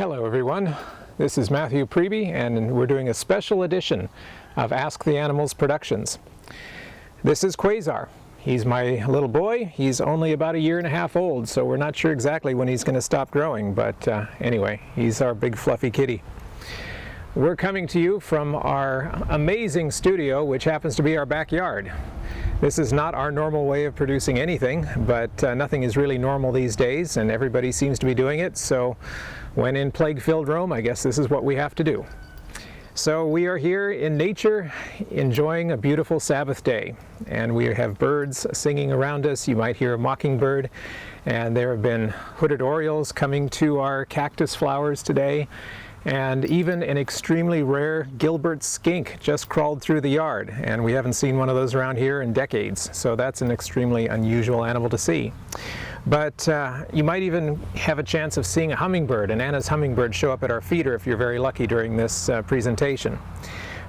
Hello everyone, this is Matthew Priebe and we're doing a special edition of Ask the Animals Productions. This is Quasar. He's my little boy. He's only about 1.5 years old, so we're not sure exactly when he's going to stop growing, but anyway, he's our big fluffy kitty. We're coming to you from our amazing studio, which happens to be our backyard. This is not our normal way of producing anything, but nothing is really normal these days, and everybody seems to be doing it, so when in plague-filled Rome, I guess this is what we have to do. So we are here in nature, enjoying a beautiful Sabbath day, and we have birds singing around us. You might hear a mockingbird, and there have been hooded orioles coming to our cactus flowers today, and even an extremely rare Gilbert skink just crawled through the yard, and we haven't seen one of those around here in decades, so that's an extremely unusual animal to see. But you might even have a chance of seeing a hummingbird, an Anna's hummingbird, show up at our feeder if you're very lucky during this presentation.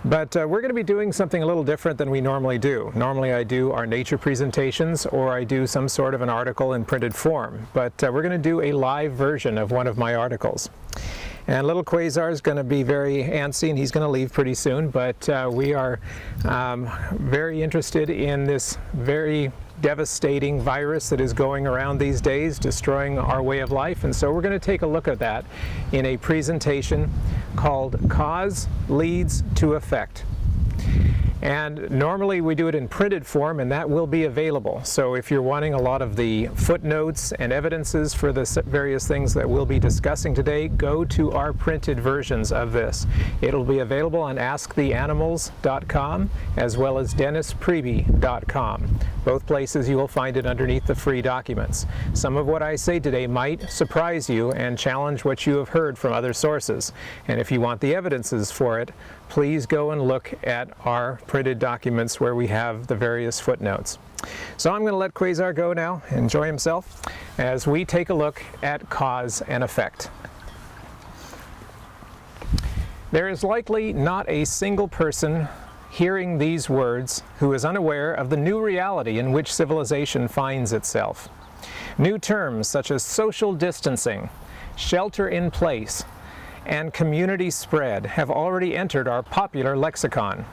But we're going to be doing something a little different than we normally do. Normally I do our nature presentations, or I do some sort of an article in printed form, but we're going to do a live version of one of my articles. And little Quasar is going to be very antsy, and he's going to leave pretty soon, but we are very interested in this very devastating virus that is going around these days, destroying our way of life, and so we're going to take a look at that in a presentation called Cause Leads to Effect. And normally we do it in printed form, and that will be available. So if you're wanting a lot of the footnotes and evidences for the various things that we'll be discussing today, go to our printed versions of this. It'll be available on asktheanimals.com as well as dennispriebe.com. Both places you will find it underneath the free documents. Some of what I say today might surprise you and challenge what you have heard from other sources. And if you want the evidences for it, please go and look at our printed documents where we have the various footnotes. So I'm going to let Quasar go now, enjoy himself, as we take a look at cause and effect. There is likely not a single person hearing these words who is unaware of the new reality in which civilization finds itself. New terms such as social distancing, shelter in place, and community spread have already entered our popular lexicon.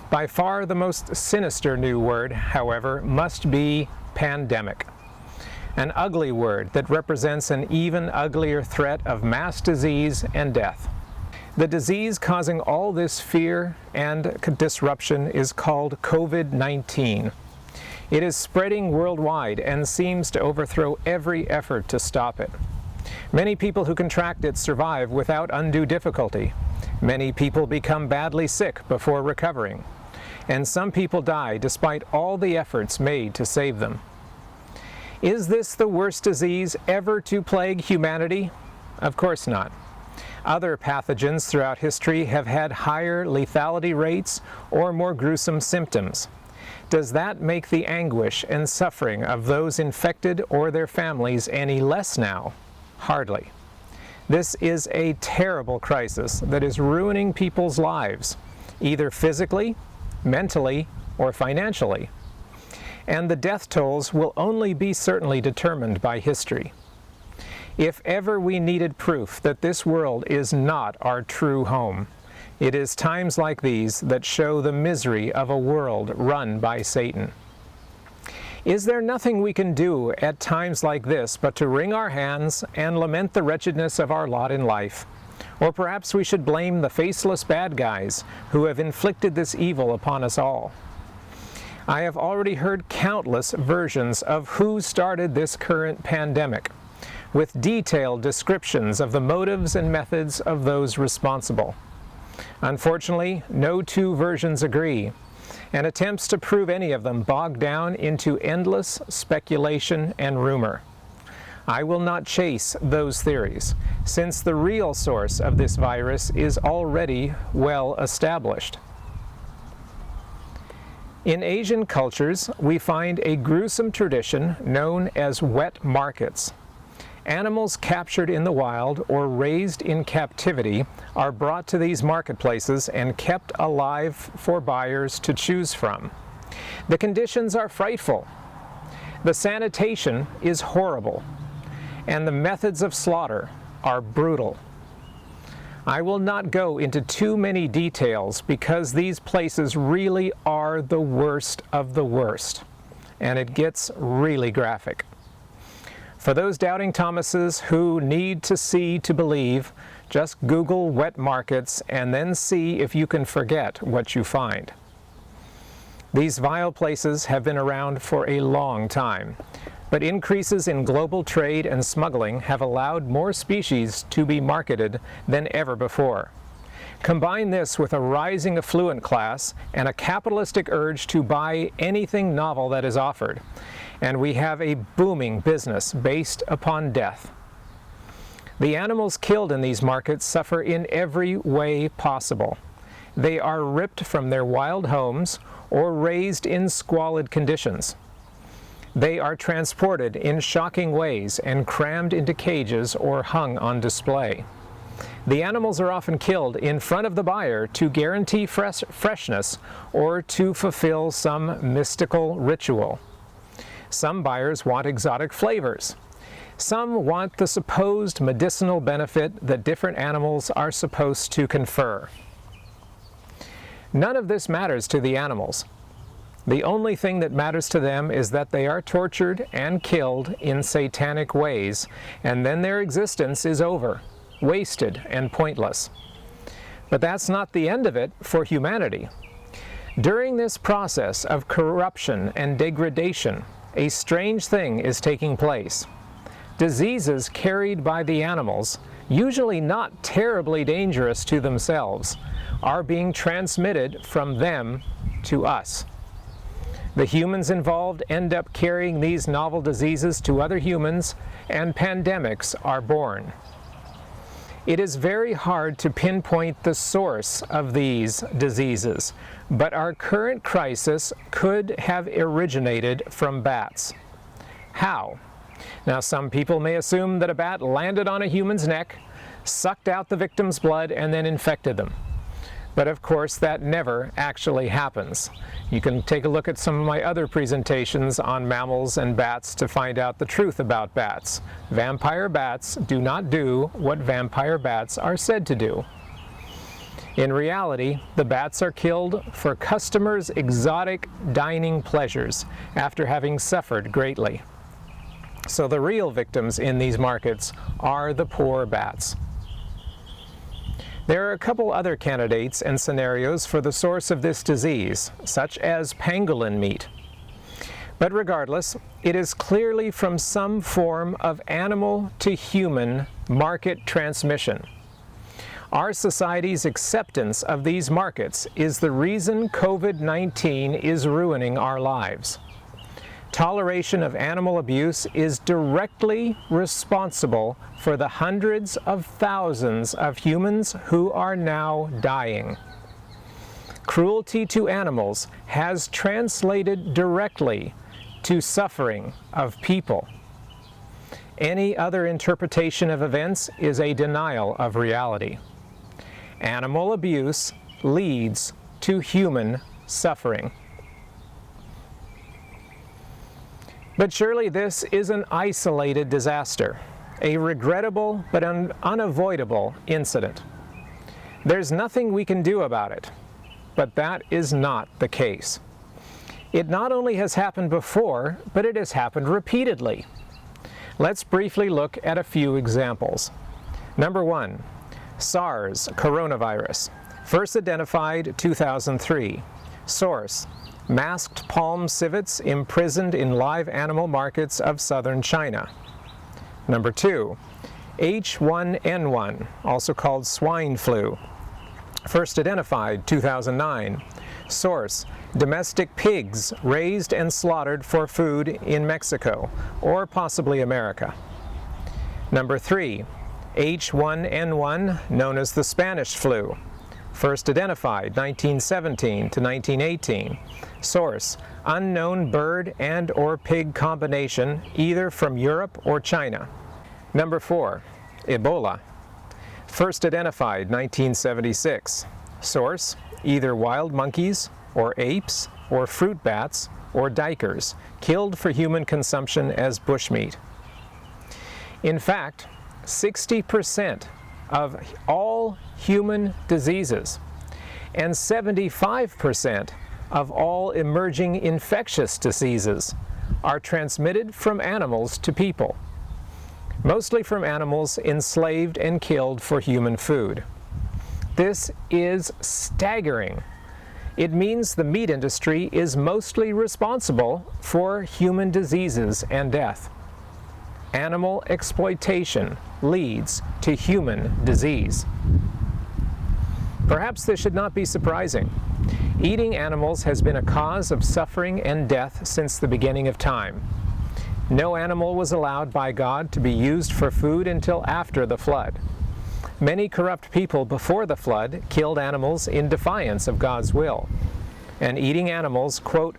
By far the most sinister new word, however, must be pandemic. An ugly word that represents an even uglier threat of mass disease and death. The disease causing all this fear and disruption is called COVID-19. It is spreading worldwide and seems to overthrow every effort to stop it. Many people who contract it survive without undue difficulty. Many people become badly sick before recovering. And some people die despite all the efforts made to save them. Is this the worst disease ever to plague humanity? Of course not. Other pathogens throughout history have had higher lethality rates or more gruesome symptoms. Does that make the anguish and suffering of those infected or their families any less now? Hardly. This is a terrible crisis that is ruining people's lives, either physically, mentally, or financially. And the death tolls will only be certainly determined by history. If ever we needed proof that this world is not our true home, it is times like these that show the misery of a world run by Satan. Is there nothing we can do at times like this but to wring our hands and lament the wretchedness of our lot in life? Or perhaps we should blame the faceless bad guys who have inflicted this evil upon us all. I have already heard countless versions of who started this current pandemic, with detailed descriptions of the motives and methods of those responsible. Unfortunately, no two versions agree, and attempts to prove any of them bog down into endless speculation and rumor. I will not chase those theories, since the real source of this virus is already well established. In Asian cultures, we find a gruesome tradition known as wet markets. Animals captured in the wild or raised in captivity are brought to these marketplaces and kept alive for buyers to choose from. The conditions are frightful. The sanitation is horrible, and the methods of slaughter are brutal. I will not go into too many details because these places really are the worst of the worst, and it gets really graphic. For those doubting Thomases who need to see to believe, just Google wet markets and then see if you can forget what you find. These vile places have been around for a long time, but increases in global trade and smuggling have allowed more species to be marketed than ever before. Combine this with a rising affluent class and a capitalistic urge to buy anything novel that is offered, and we have a booming business based upon death. The animals killed in these markets suffer in every way possible. They are ripped from their wild homes or raised in squalid conditions. They are transported in shocking ways and crammed into cages or hung on display. The animals are often killed in front of the buyer to guarantee freshness or to fulfill some mystical ritual. Some buyers want exotic flavors. Some want the supposed medicinal benefit that different animals are supposed to confer. None of this matters to the animals. The only thing that matters to them is that they are tortured and killed in satanic ways, and then their existence is over, wasted and pointless. But that's not the end of it for humanity. During this process of corruption and degradation, a strange thing is taking place. Diseases carried by the animals, usually not terribly dangerous to themselves, are being transmitted from them to us. The humans involved end up carrying these novel diseases to other humans, and pandemics are born. It is very hard to pinpoint the source of these diseases, but our current crisis could have originated from bats. How? Now, some people may assume that a bat landed on a human's neck, sucked out the victim's blood, and then infected them. But of course, that never actually happens. You can take a look at some of my other presentations on mammals and bats to find out the truth about bats. Vampire bats do not do what vampire bats are said to do. In reality, the bats are killed for customers' exotic dining pleasures after having suffered greatly. So the real victims in these markets are the poor bats. There are a couple other candidates and scenarios for the source of this disease, such as pangolin meat. But regardless, it is clearly from some form of animal to human market transmission. Our society's acceptance of these markets is the reason COVID-19 is ruining our lives. Toleration of animal abuse is directly responsible for the hundreds of thousands of humans who are now dying. Cruelty to animals has translated directly to suffering of people. Any other interpretation of events is a denial of reality. Animal abuse leads to human suffering. But surely this is an isolated disaster, a regrettable but unavoidable incident. There's nothing we can do about it, but that is not the case. It not only has happened before, but it has happened repeatedly. Let's briefly look at a few examples. Number 1, SARS coronavirus, first identified 2003. Source: masked palm civets imprisoned in live animal markets of southern China. Number 2, H1N1, also called swine flu, first identified 2009. Source: domestic pigs raised and slaughtered for food in Mexico, or possibly America. Number 3, H1N1, known as the Spanish flu, first identified 1917 to 1918. Source: unknown bird and or pig combination, either from Europe or China. Number 4, Ebola, first identified 1976. Source: either wild monkeys or apes or fruit bats or duikers, killed for human consumption as bushmeat. In fact, 60% of all human diseases, and 75% of all emerging infectious diseases are transmitted from animals to people, mostly from animals enslaved and killed for human food. This is staggering. It means the meat industry is mostly responsible for human diseases and death. Animal exploitation leads to human disease. Perhaps this should not be surprising. Eating animals has been a cause of suffering and death since the beginning of time. No animal was allowed by God to be used for food until after the flood. Many corrupt people before the flood killed animals in defiance of God's will, and eating animals, quote,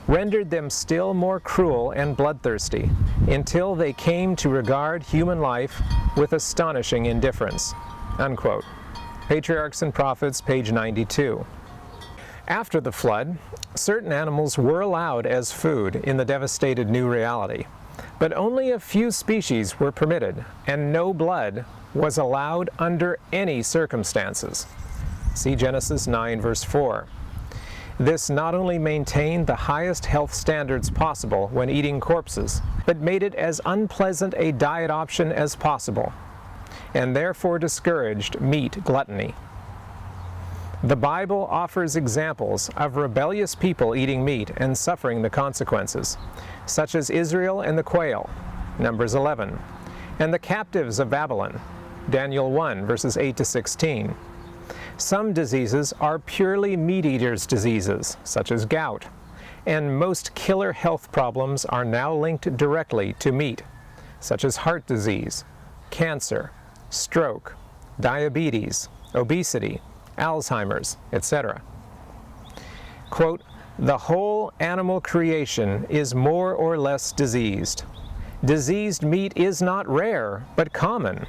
rendered them still more cruel and bloodthirsty until they came to regard human life with astonishing indifference, unquote. Patriarchs and Prophets, page 92. After the flood, certain animals were allowed as food in the devastated new reality, but only a few species were permitted, and no blood was allowed under any circumstances. See Genesis 9, verse 4. This not only maintained the highest health standards possible when eating corpses, but made it as unpleasant a diet option as possible, and therefore discouraged meat gluttony. The Bible offers examples of rebellious people eating meat and suffering the consequences, such as Israel and the quail, Numbers 11, and the captives of Babylon, Daniel 1, verses 8 to 16. Some diseases are purely meat-eaters' diseases, such as gout, and most killer health problems are now linked directly to meat, such as heart disease, cancer, stroke, diabetes, obesity, Alzheimer's, etc. Quote, the whole animal creation is more or less diseased. Diseased meat is not rare, but common.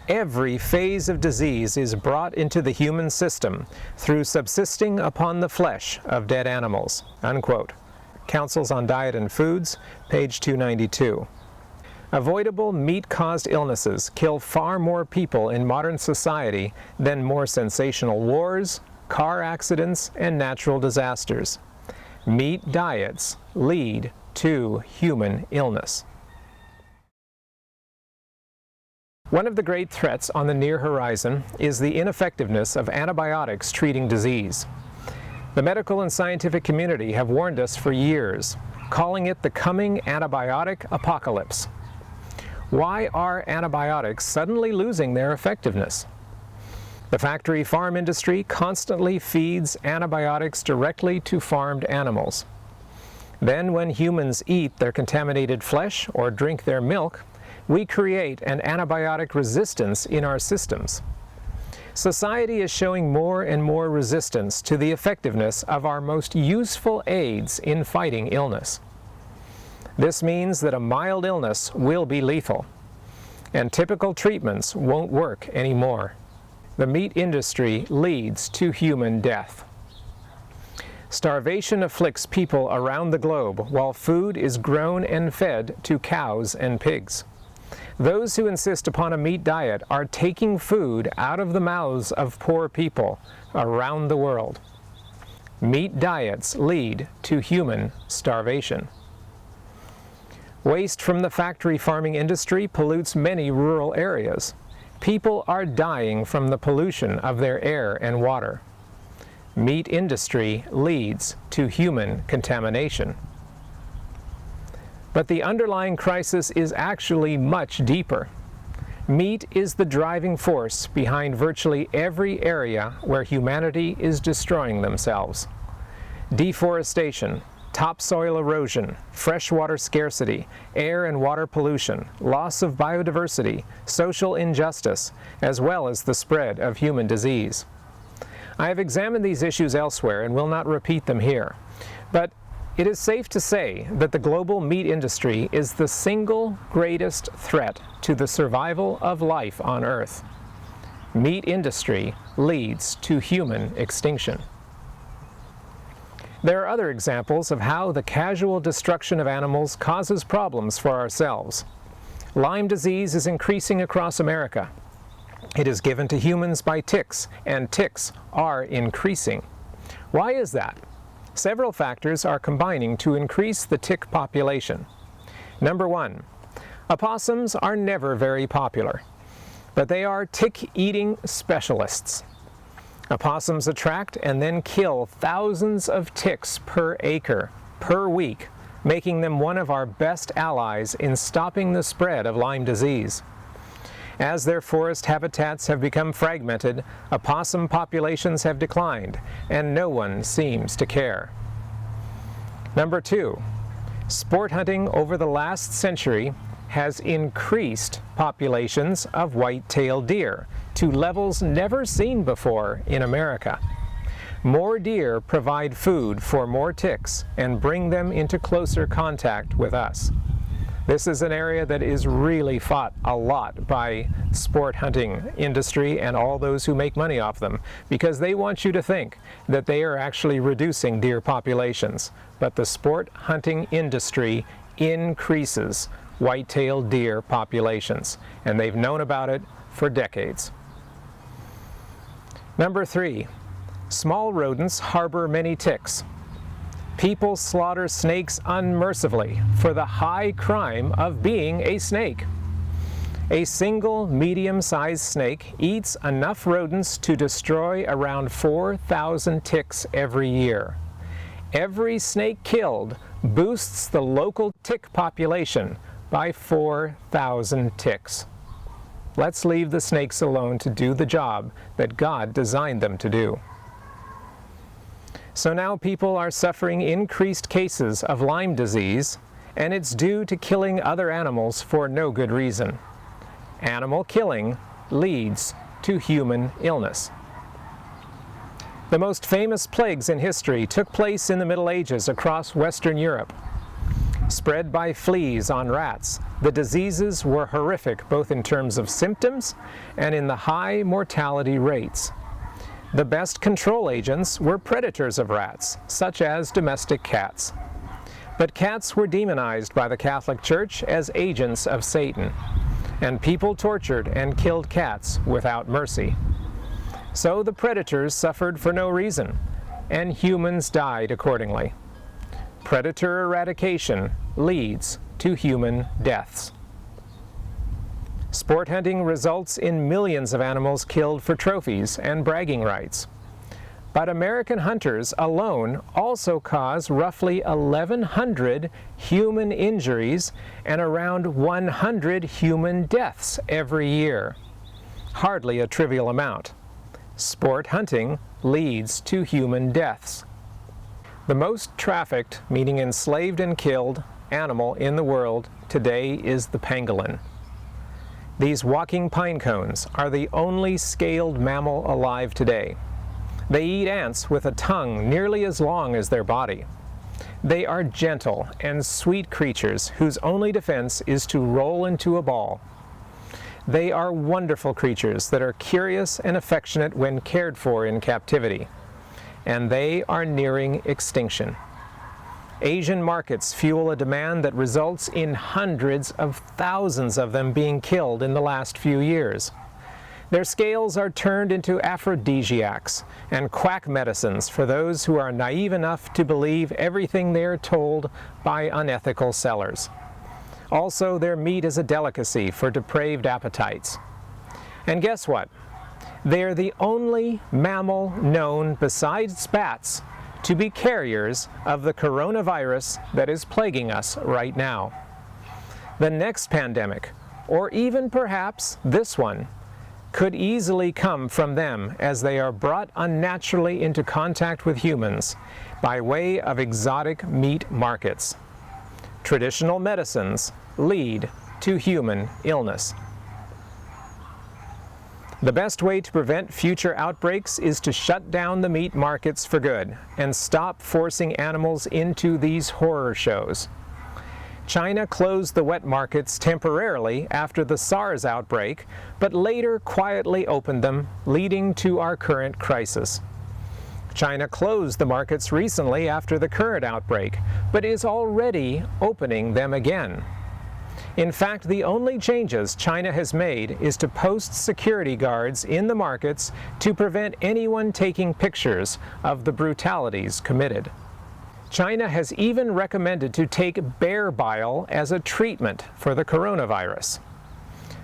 Every phase of disease is brought into the human system through subsisting upon the flesh of dead animals, unquote. Counsels on Diet and Foods, page 292. Avoidable meat-caused illnesses kill far more people in modern society than more sensational wars, car accidents, and natural disasters. Meat diets lead to human illness. One of the great threats on the near horizon is the ineffectiveness of antibiotics treating disease. The medical and scientific community have warned us for years, calling it the coming antibiotic apocalypse. Why are antibiotics suddenly losing their effectiveness? The factory farm industry constantly feeds antibiotics directly to farmed animals. Then when humans eat their contaminated flesh or drink their milk, we create an antibiotic resistance in our systems. Society is showing more and more resistance to the effectiveness of our most useful aids in fighting illness. This means that a mild illness will be lethal, and typical treatments won't work anymore. The meat industry leads to human death. Starvation afflicts people around the globe while food is grown and fed to cows and pigs. Those who insist upon a meat diet are taking food out of the mouths of poor people around the world. Meat diets lead to human starvation. Waste from the factory farming industry pollutes many rural areas. People are dying from the pollution of their air and water. Meat industry leads to human contamination. But the underlying crisis is actually much deeper. Meat is the driving force behind virtually every area where humanity is destroying themselves. Deforestation, topsoil erosion, freshwater scarcity, air and water pollution, loss of biodiversity, social injustice, as well as the spread of human disease. I have examined these issues elsewhere and will not repeat them here, but it is safe to say that the global meat industry is the single greatest threat to the survival of life on Earth. Meat industry leads to human extinction. There are other examples of how the casual destruction of animals causes problems for ourselves. Lyme disease is increasing across America. It is given to humans by ticks, and ticks are increasing. Why is that? Several factors are combining to increase the tick population. Number one, opossums are never very popular, but they are tick-eating specialists. Opossums attract and then kill thousands of ticks per acre, per week, making them one of our best allies in stopping the spread of Lyme disease. As their forest habitats have become fragmented, opossum populations have declined, and no one seems to care. Number two, sport hunting over the last century has increased populations of white-tailed deer to levels never seen before in America. More deer provide food for more ticks and bring them into closer contact with us. This is an area that is really fought a lot by sport hunting industry and all those who make money off them, because they want you to think that they are actually reducing deer populations. But the sport hunting industry increases white-tailed deer populations, and they've known about it for decades. Number three, small rodents harbor many ticks. People slaughter snakes unmercifully for the high crime of being a snake. A single medium-sized snake eats enough rodents to destroy around 4,000 ticks every year. Every snake killed boosts the local tick population by 4,000 ticks. Let's leave the snakes alone to do the job that God designed them to do. So now people are suffering increased cases of Lyme disease, and it's due to killing other animals for no good reason. Animal killing leads to human illness. The most famous plagues in history took place in the Middle Ages across Western Europe. Spread by fleas on rats, the diseases were horrific both in terms of symptoms and in the high mortality rates. The best control agents were predators of rats, such as domestic cats. But cats were demonized by the Catholic Church as agents of Satan, and people tortured and killed cats without mercy. So the predators suffered for no reason, and humans died accordingly. Predator eradication leads to human deaths. Sport hunting results in millions of animals killed for trophies and bragging rights. But American hunters alone also cause roughly 1,100 human injuries and around 100 human deaths every year. Hardly a trivial amount. Sport hunting leads to human deaths. The most trafficked, meaning enslaved and killed, animal in the world today is the pangolin. These walking pine cones are the only scaled mammal alive today. They eat ants with a tongue nearly as long as their body. They are gentle and sweet creatures whose only defense is to roll into a ball. They are wonderful creatures that are curious and affectionate when cared for in captivity, and they are nearing extinction. Asian markets fuel a demand that results in hundreds of thousands of them being killed in the last few years. Their scales are turned into aphrodisiacs and quack medicines for those who are naive enough to believe everything they are told by unethical sellers. Also, their meat is a delicacy for depraved appetites. And guess what? They are the only mammal known besides bats to be carriers of the coronavirus that is plaguing us right now. The next pandemic, or even perhaps this one, could easily come from them as they are brought unnaturally into contact with humans by way of exotic meat markets. Traditional medicines lead to human illness. The best way to prevent future outbreaks is to shut down the meat markets for good and stop forcing animals into these horror shows. China closed the wet markets temporarily after the SARS outbreak, but later quietly opened them, leading to our current crisis. China closed the markets recently after the current outbreak, but is already opening them again. In fact, the only changes China has made is to post security guards in the markets to prevent anyone taking pictures of the brutalities committed. China has even recommended to take bear bile as a treatment for the coronavirus.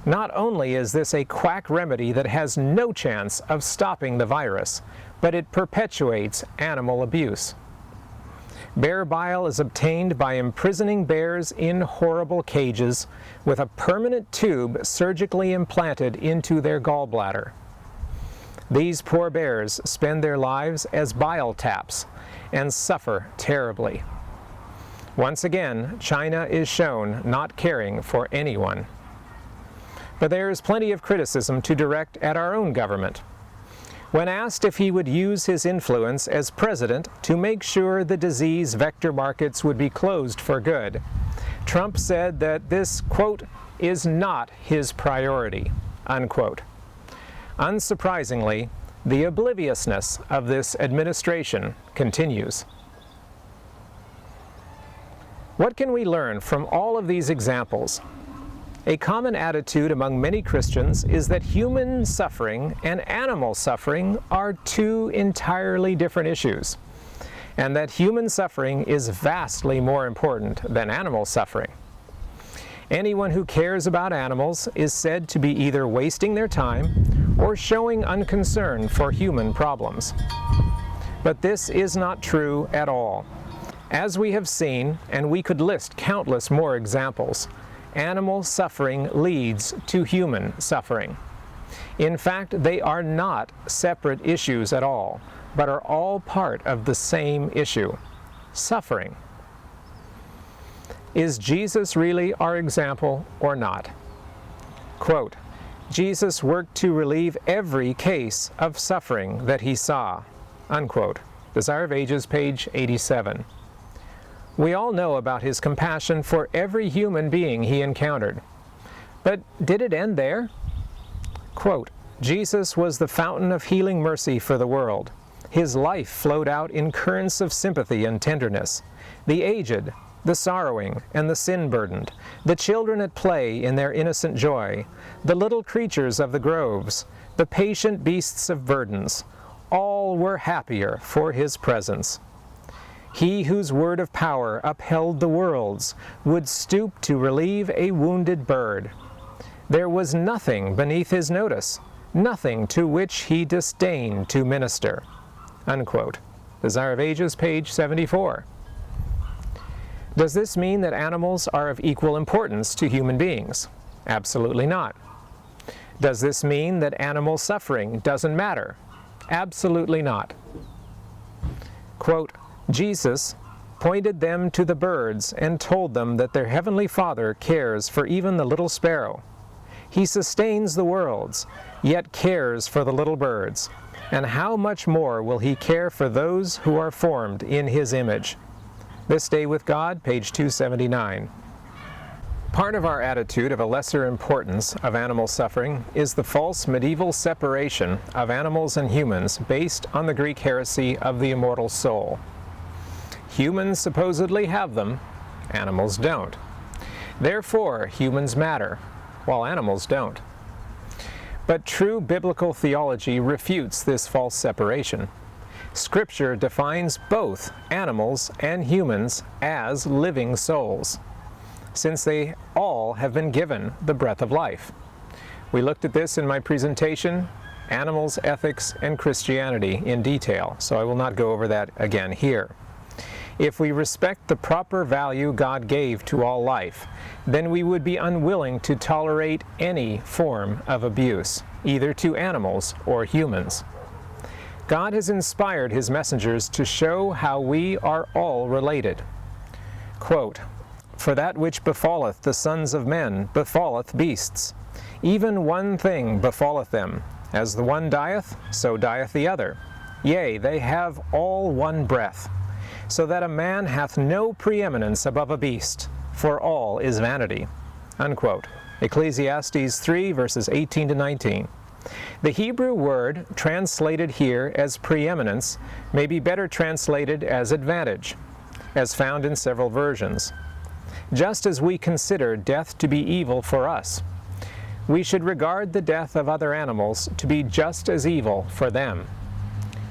Not only is this a quack remedy that has no chance of stopping the virus, but it perpetuates animal abuse. Bear bile is obtained by imprisoning bears in horrible cages with a permanent tube surgically implanted into their gallbladder. These poor bears spend their lives as bile taps and suffer terribly. Once again, China is shown not caring for anyone. But there is plenty of criticism to direct at our own government. When asked if he would use his influence as president to make sure the disease vector markets would be closed for good, Trump said that this, quote, is not his priority, unquote. Unsurprisingly, the obliviousness of this administration continues. What can we learn from all of these examples? A common attitude among many Christians is that human suffering and animal suffering are two entirely different issues, and that human suffering is vastly more important than animal suffering. Anyone who cares about animals is said to be either wasting their time or showing unconcern for human problems. But this is not true at all. As we have seen, and we could list countless more examples, animal suffering leads to human suffering. In fact, they are not separate issues at all, but are all part of the same issue: suffering. Is Jesus really our example or not? Quote, Jesus worked to relieve every case of suffering that he saw, unquote. Desire of Ages, page 87. We all know about his compassion for every human being he encountered. But did it end there? Quote, Jesus was the fountain of healing mercy for the world. His life flowed out in currents of sympathy and tenderness. The aged, the sorrowing, and the sin-burdened, the children at play in their innocent joy, the little creatures of the groves, the patient beasts of burdens, all were happier for his presence. He whose word of power upheld the worlds would stoop to relieve a wounded bird. There was nothing beneath his notice, nothing to which he disdained to minister, unquote. Desire of Ages, page 74. Does this mean that animals are of equal importance to human beings? Absolutely not. Does this mean that animal suffering doesn't matter? Absolutely not. Quote, Jesus pointed them to the birds and told them that their heavenly Father cares for even the little sparrow. He sustains the worlds, yet cares for the little birds. And how much more will he care for those who are formed in his image? This Day with God, page 279. Part of our attitude of a lesser importance of animal suffering is the false medieval separation of animals and humans based on the Greek heresy of the immortal soul. Humans supposedly have them, animals don't. Therefore, humans matter, while animals don't. But true biblical theology refutes this false separation. Scripture defines both animals and humans as living souls, since they all have been given the breath of life. We looked at this in my presentation, Animals, Ethics, and Christianity, in detail, so I will not go over that again here. If we respect the proper value God gave to all life, then we would be unwilling to tolerate any form of abuse, either to animals or humans. God has inspired his messengers to show how we are all related. Quote, For that which befalleth the sons of men befalleth beasts. Even one thing befalleth them. As the one dieth, so dieth the other. Yea, they have all one breath. So that a man hath no preeminence above a beast, for all is vanity. Unquote. Ecclesiastes 3, verses 18 to 19. The Hebrew word translated here as preeminence may be better translated as advantage, as found in several versions. just as we consider death to be evil for us. We should regard the death of other animals to be just as evil for them.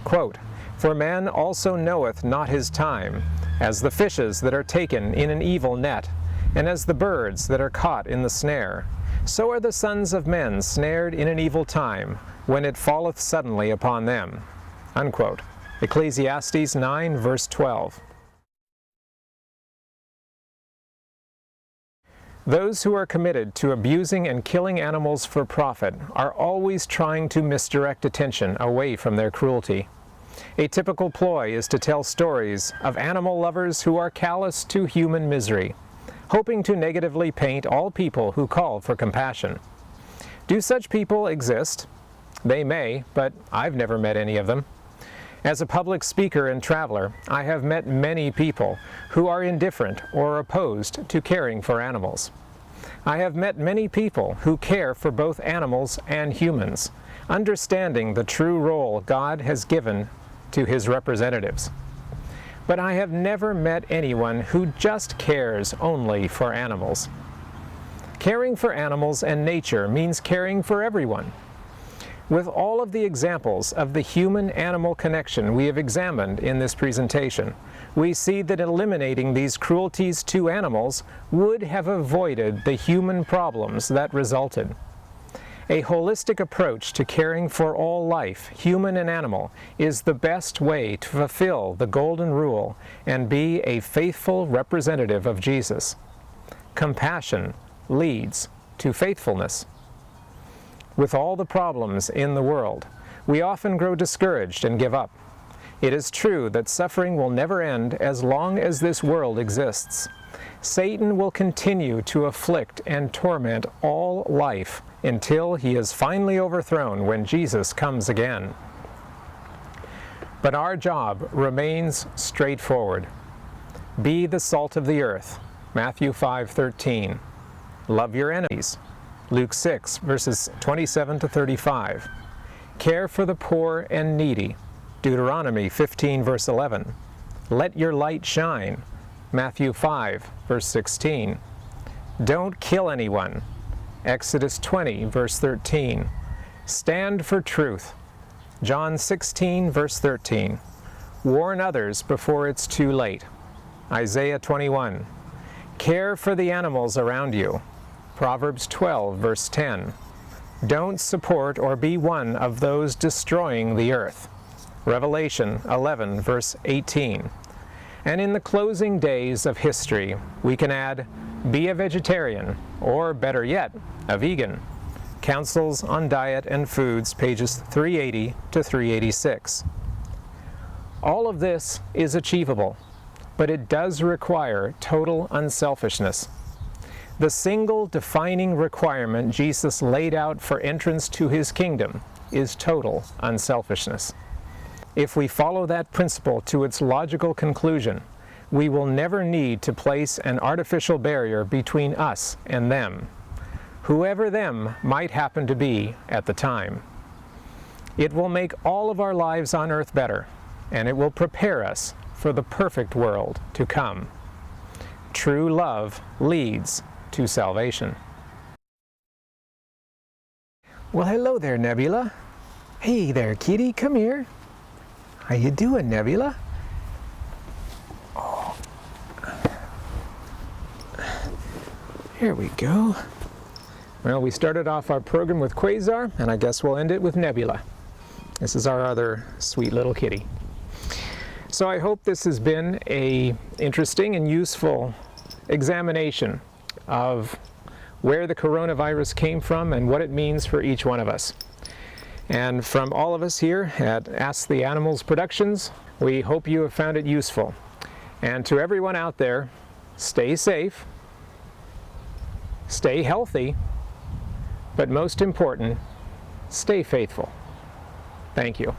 Quote, "For man also knoweth not his time, as the fishes that are taken in an evil net, and as the birds that are caught in the snare. So are the sons of men snared in an evil time, when it falleth suddenly upon them." Unquote. Ecclesiastes 9, verse 12. Those who are committed to abusing and killing animals for profit are always trying to misdirect attention away from their cruelty. A typical ploy is to tell stories of animal lovers who are callous to human misery, hoping to negatively paint all people who call for compassion. Do such people exist? They may, but I've never met any of them. As a public speaker and traveler, I have met many people who are indifferent or opposed to caring for animals. I have met many people who care for both animals and humans, understanding the true role God has given to His representatives. But I have never met anyone who just cares only for animals. Caring for animals and nature means caring for everyone. With all of the examples of the human-animal connection we have examined in this presentation, we see that eliminating these cruelties to animals would have avoided the human problems that resulted. A holistic approach to caring for all life, human and animal, is the best way to fulfill the golden rule and be a faithful representative of Jesus. Compassion leads to faithfulness. With all the problems in the world, we often grow discouraged and give up. It is true that suffering will never end as long as this world exists. Satan will continue to afflict and torment all life until he is finally overthrown when Jesus comes again. But our job remains straightforward. Be the salt of the earth, Matthew 5:13. Love your enemies, Luke 6, verses 27 to 35. Care for the poor and needy, Deuteronomy 15, verse 11. Let your light shine, Matthew 5, verse 16. Don't kill anyone, Exodus 20, verse 13. Stand for truth, John 16, verse 13. Warn others before it's too late, Isaiah 21. Care for the animals around you, Proverbs 12, verse 10. Don't support or be one of those destroying the earth, Revelation 11, verse 18. And in the closing days of history, we can add, be a vegetarian, or better yet, a vegan. Counsels on Diet and Foods, pages 380 to 386. All of this is achievable, but it does require total unselfishness. The single defining requirement Jesus laid out for entrance to His kingdom is total unselfishness. If we follow that principle to its logical conclusion, we will never need to place an artificial barrier between us and them, whoever them might happen to be at the time. It will make all of our lives on earth better, and it will prepare us for the perfect world to come. True love leads to salvation. Well, hello there, Nebula. Hey there, kitty, come here. How you doing, Nebula? Oh. Here we go. Well, we started off our program with Quasar, and I guess we'll end it with Nebula. This is our other sweet little kitty. So I hope this has been an interesting and useful examination of where the coronavirus came from and what it means for each one of us. And from all of us here at Ask the Animals Productions, we hope you have found it useful. And to everyone out there, stay safe, stay healthy, but most important, stay faithful. Thank you.